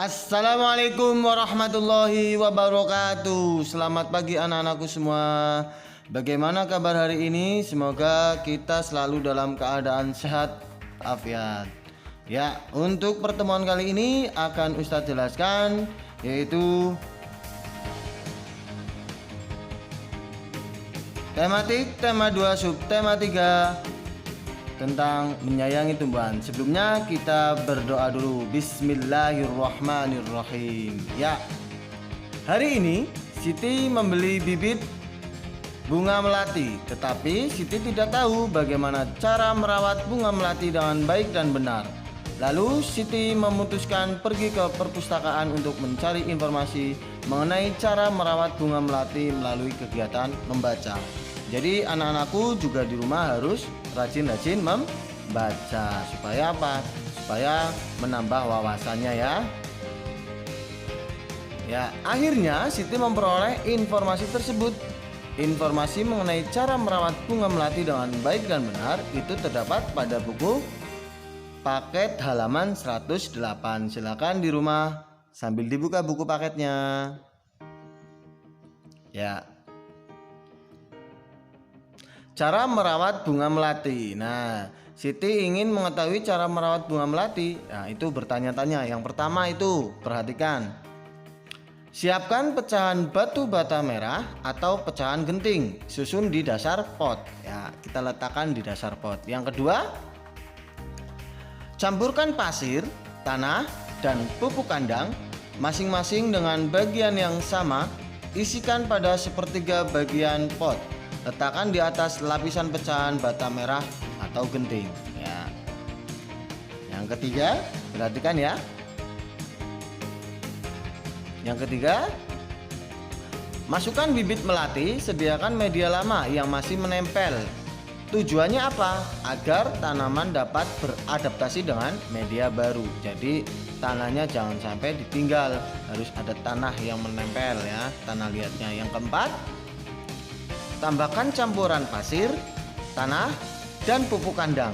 Assalamualaikum warahmatullahi wabarakatuh. Selamat pagi anak-anakku semua. Bagaimana kabar hari ini? Semoga kita selalu dalam keadaan sehat afiat. Ya, untuk pertemuan kali ini akan Ustadz jelaskan, yaitu tematik, tema 2, subtema 3 tentang menyayangi tumbuhan. Sebelumnya kita berdoa dulu. Bismillahirrahmanirrahim. Ya, hari ini Siti membeli bibit bunga melati, tetapi Siti tidak tahu bagaimana cara merawat bunga melati dengan baik dan benar. Lalu Siti memutuskan pergi ke perpustakaan untuk mencari informasi mengenai cara merawat bunga melati melalui kegiatan membaca. Jadi anak-anakku juga di rumah harus rajin-rajin membaca. Supaya apa? Supaya menambah wawasannya ya. Ya, akhirnya Siti memperoleh informasi tersebut. Informasi mengenai cara merawat bunga melati dengan baik dan benar itu terdapat pada buku paket halaman 108. Silakan di rumah sambil dibuka buku paketnya. Ya. Cara merawat bunga melati. Nah, Siti ingin mengetahui cara merawat bunga melati. Nah, itu bertanya-tanya. Yang pertama itu, perhatikan. Siapkan pecahan batu bata merah atau pecahan genting, susun di dasar pot. Ya, kita letakkan di dasar pot. Yang kedua, campurkan pasir, tanah, dan pupuk kandang masing-masing dengan bagian yang sama. Isikan pada sepertiga bagian pot. Letakkan di atas lapisan pecahan bata merah atau genting ya. Yang ketiga, perhatikan ya. Yang ketiga, masukkan bibit melati, sediakan media lama yang masih menempel. Tujuannya apa? Agar tanaman dapat beradaptasi dengan media baru. Jadi tanahnya jangan sampai ditinggal, harus ada tanah yang menempel ya, tanah liatnya. Yang keempat, tambahkan campuran pasir, tanah, dan pupuk kandang.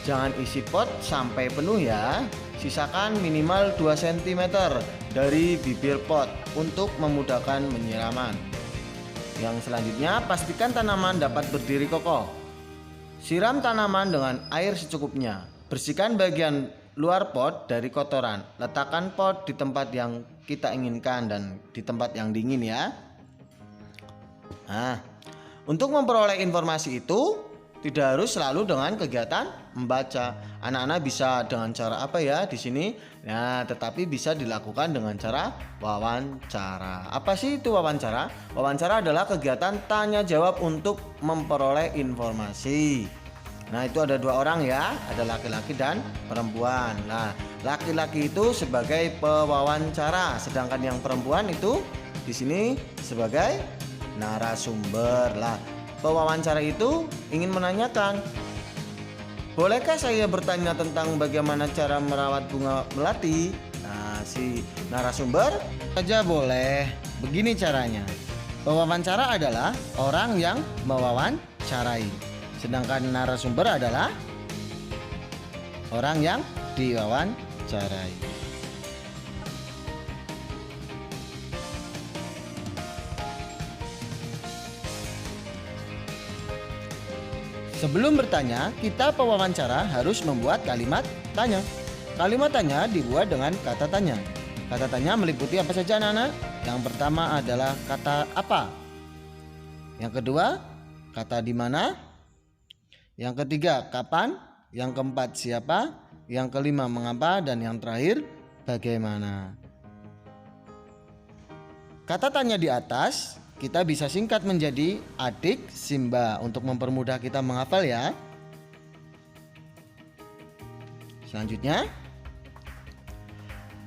Jangan isi pot sampai penuh ya. Sisakan minimal 2 cm dari bibir pot untuk memudahkan penyiraman. Yang selanjutnya, pastikan tanaman dapat berdiri kokoh. Siram tanaman dengan air secukupnya. Bersihkan bagian luar pot dari kotoran. Letakkan pot di tempat yang kita inginkan dan di tempat yang dingin ya. Nah, untuk memperoleh informasi itu tidak harus selalu dengan kegiatan membaca. Anak-anak bisa dengan cara apa ya di sini? Nah, tetapi bisa dilakukan dengan cara wawancara. Apa sih itu wawancara? Wawancara adalah kegiatan tanya jawab untuk memperoleh informasi. Nah, itu ada 2 orang ya, ada laki-laki dan perempuan. Nah, laki-laki itu sebagai pewawancara, sedangkan yang perempuan itu di sini sebagai narasumber. Lah, pewawancara itu ingin menanyakan, bolehkah saya bertanya tentang bagaimana cara merawat bunga melati? Nah, si narasumber saja boleh. Begini caranya. Pewawancara adalah orang yang mewawancarai, sedangkan narasumber adalah orang yang diwawancarai. Sebelum bertanya, kita pewawancara harus membuat kalimat tanya. Kalimat tanya dibuat dengan kata tanya. Kata tanya meliputi apa saja anak-anak? Yang pertama adalah kata apa. Yang kedua, kata di mana. Yang ketiga, kapan. Yang keempat, siapa. Yang kelima, mengapa. Dan yang terakhir, bagaimana. Kata tanya di atas kita bisa singkat menjadi adik Simba untuk mempermudah kita menghafal ya. Selanjutnya,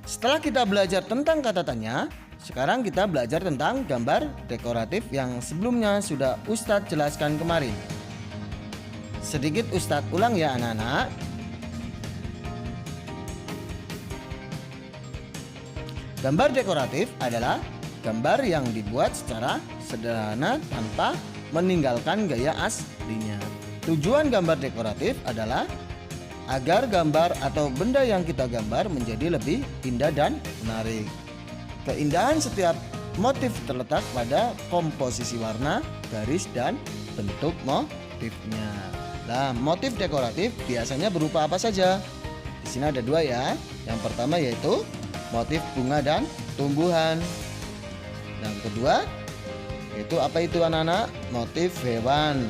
setelah kita belajar tentang kata tanya, sekarang kita belajar tentang gambar dekoratif yang sebelumnya sudah Ustadz jelaskan kemarin. Sedikit Ustadz ulang ya anak-anak. Gambar dekoratif adalah gambar yang dibuat secara sederhana tanpa meninggalkan gaya aslinya. Tujuan gambar dekoratif adalah agar gambar atau benda yang kita gambar menjadi lebih indah dan menarik. Keindahan setiap motif terletak pada komposisi warna, garis, dan bentuk motifnya. Nah, motif dekoratif biasanya berupa apa saja? Di sini ada dua ya. Yang pertama yaitu motif bunga dan tumbuhan. Yang kedua yaitu apa itu anak-anak? Motif hewan.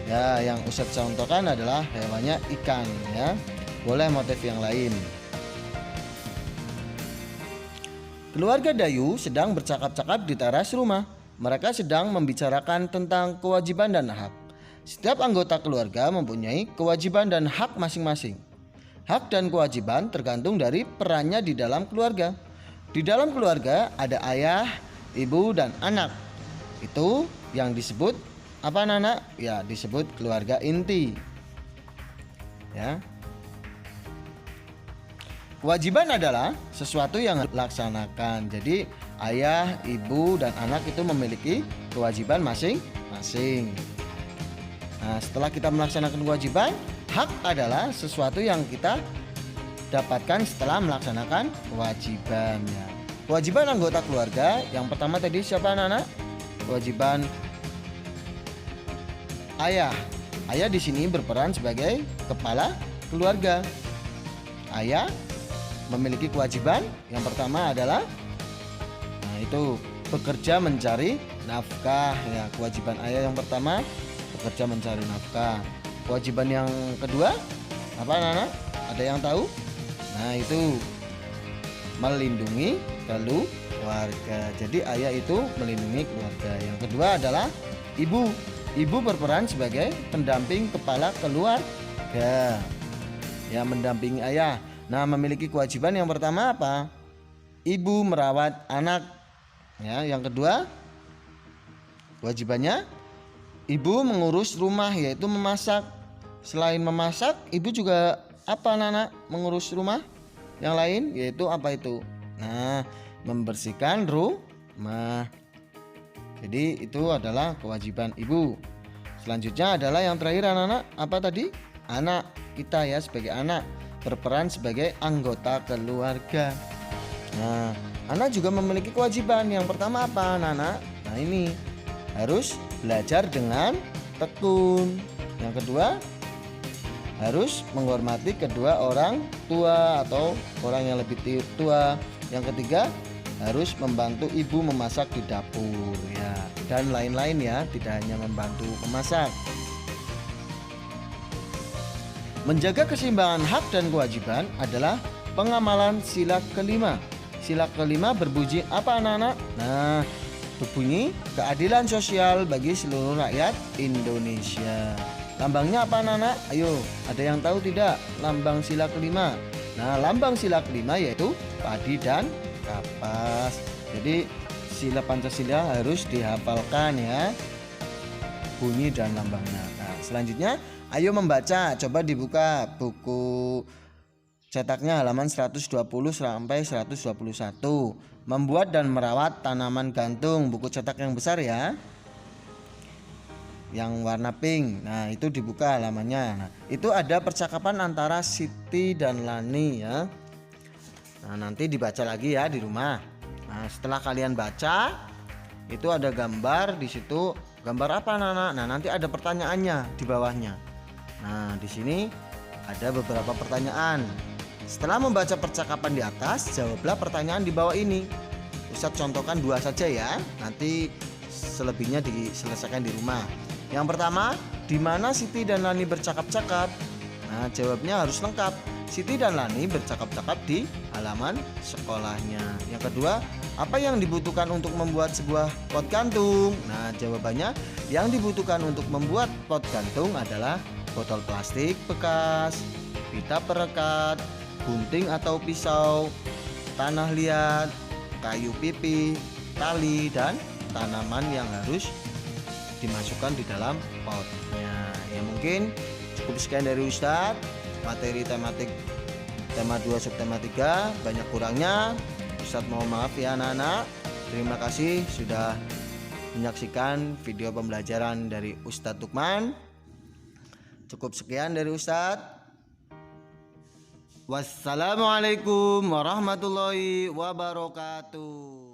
Ya, yang Ustadz contohkan adalah hewannya ikan ya. Boleh motif yang lain. Keluarga Dayu sedang bercakap-cakap di teras rumah. Mereka sedang membicarakan tentang kewajiban dan hak. Setiap anggota keluarga mempunyai kewajiban dan hak masing-masing. Hak dan kewajiban tergantung dari perannya di dalam keluarga. Di dalam keluarga ada ayah, ibu, dan anak. Itu yang disebut apa anak-anak? Ya, disebut keluarga inti. Ya. Kewajiban adalah sesuatu yang dilaksanakan. Jadi ayah, ibu, dan anak itu memiliki kewajiban masing-masing. Nah, setelah kita melaksanakan kewajiban, hak adalah sesuatu yang kita dapatkan setelah melaksanakan kewajibannya. Kewajiban anggota keluarga yang pertama tadi siapa anak-anak? Kewajiban ayah. Ayah di sini berperan sebagai kepala keluarga. Ayah memiliki kewajiban yang pertama adalah itu bekerja mencari nafkah ya. Kewajiban ayah yang pertama bekerja mencari nafkah. Kewajiban yang kedua apa anak-anak? Ada yang tahu? Nah, itu melindungi keluarga. Jadi ayah itu melindungi keluarga. Yang kedua adalah ibu. Ibu berperan sebagai pendamping kepala keluarga. Ya, mendampingi ayah. Nah, memiliki kewajiban yang pertama apa? Ibu merawat anak. Ya, yang kedua kewajibannya ibu mengurus rumah, yaitu memasak. Selain memasak, ibu juga apa anak-anak? Mengurus rumah. Yang lain yaitu apa itu? Nah, membersihkan rumah. Jadi itu adalah kewajiban ibu. Selanjutnya adalah yang terakhir anak-anak. Apa tadi? Anak. Kita ya sebagai anak berperan sebagai anggota keluarga. Nah, anak juga memiliki kewajiban. Yang pertama apa anak-anak? Nah, ini harus belajar dengan tekun. Yang kedua harus menghormati kedua orang tua atau orang yang lebih tua. Yang ketiga harus membantu ibu memasak di dapur ya, dan lain-lain ya, tidak hanya membantu memasak. Menjaga keseimbangan hak dan kewajiban adalah pengamalan sila kelima. Sila kelima berbunyi apa anak-anak? Nah, berbunyi keadilan sosial bagi seluruh rakyat Indonesia. Lambangnya apa anak-anak? Ayo, ada yang tahu tidak lambang sila kelima? Nah, lambang sila kelima yaitu padi dan kapas. Jadi sila Pancasila harus dihafalkan ya, bunyi dan lambangnya. Nah, selanjutnya ayo membaca. Coba dibuka buku cetaknya halaman 120 sampai 121. Membuat dan merawat tanaman gantung, buku cetak yang besar ya, yang warna pink. Nah, itu dibuka halamannya. Nah, itu ada percakapan antara Siti dan Lani ya. Nah, nanti dibaca lagi ya di rumah. Nah, setelah kalian baca, itu ada gambar di situ. Gambar apa anak-anak? Nah, nanti ada pertanyaannya di bawahnya. Nah, di sini ada beberapa pertanyaan. Setelah membaca percakapan di atas, jawablah pertanyaan di bawah ini. Ustadz contohkan 2 saja ya. Nanti selebihnya diselesaikan di rumah. Yang pertama, di mana Siti dan Lani bercakap-cakap? Nah, jawabnya harus lengkap. Siti dan Lani bercakap-cakap di halaman sekolahnya. Yang kedua, apa yang dibutuhkan untuk membuat sebuah pot gantung? Nah, jawabannya yang dibutuhkan untuk membuat pot gantung adalah botol plastik bekas, pita perekat, gunting atau pisau, tanah liat, kayu pipi, tali, dan tanaman yang harus dimasukkan di dalam potnya. Ya, mungkin cukup sekian dari Ustadz. Materi tematik tema 2 subtema 3 banyak kurangnya Ustadz mohon maaf ya anak-anak. Terima kasih sudah menyaksikan video pembelajaran dari Ustadz Lukman. Cukup sekian dari Ustadz. Wassalamualaikum warahmatullahi wabarakatuh.